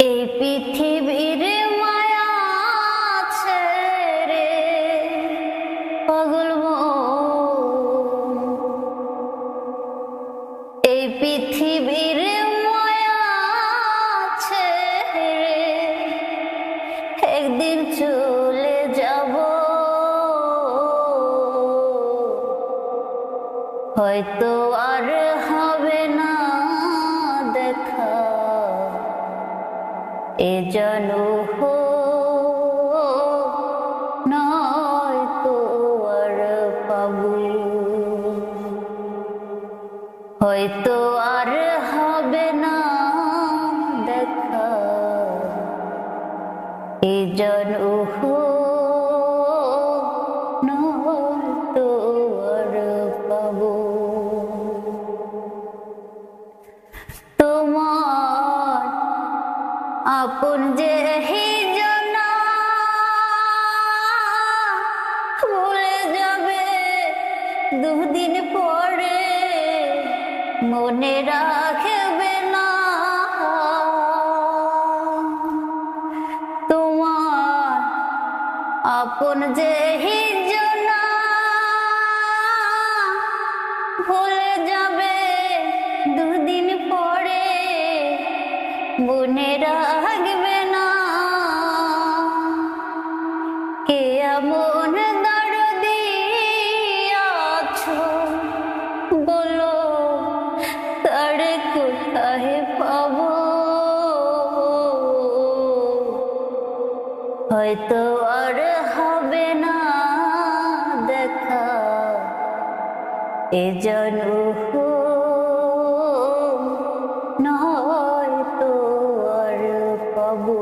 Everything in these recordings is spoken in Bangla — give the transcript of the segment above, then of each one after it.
এই পৃথিবীর মায়া ছেড়ে পাগল মন, এই পৃথিবীর মায়া ছেড়ে একদিন চলে যাব, হয়তো আর হবে না দেখা, এ জন্ম নয়তো আর পাবো, হয়তো আর হবে না দেখা, এ জন্ম নয়তো আর পাবো। তোমার আপন যে জনা ভুলে যাবে দুদিন পরে, মনে রাখবে না তোমার আপন যে জনা ভুলে যাবে দুদিন পরে, মনে রাখবে না কে এমন দরদি আছো, বলো তার কোথায় পাবো, হয়তো আর হবে না দেখা, এ জন্ম নয়তো আর পাবো,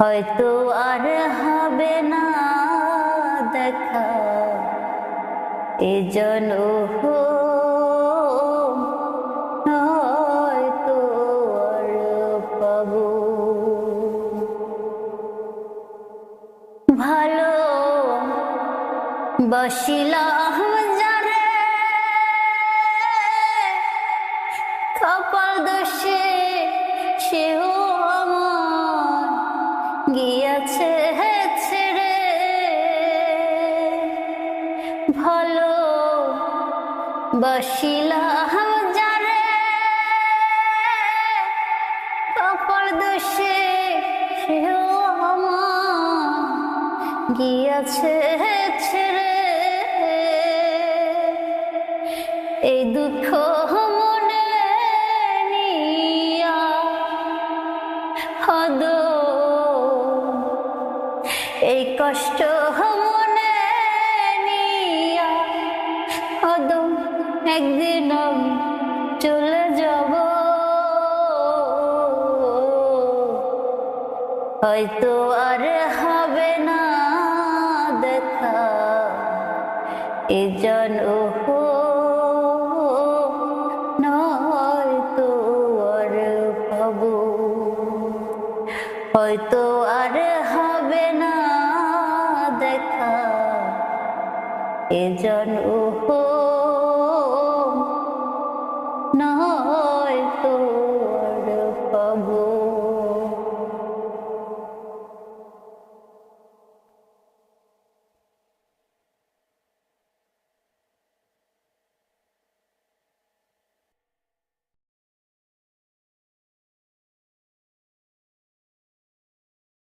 হয়তো আর হবে না দেখা, এ জন্ম নয়তো আর পাবো। ভালো বাসিলাম যারে কপাল দোষে সেও আমার গিয়েছে ছেড়ে, ভালো বাসিলাম যারে কপাল দোষে সেও আমার গিয়েছে ছেড়ে, এই দুঃখ মনে নিয়া হদ, এই কষ্ট মনে নিয়া হদ, একদিন আমি চলে যাব, হয়তো আর হবে না দেখা, এ জন্ম নয়তো আর পাবো, হয়তো আর হবে না দেখা, এ জন্ম নয়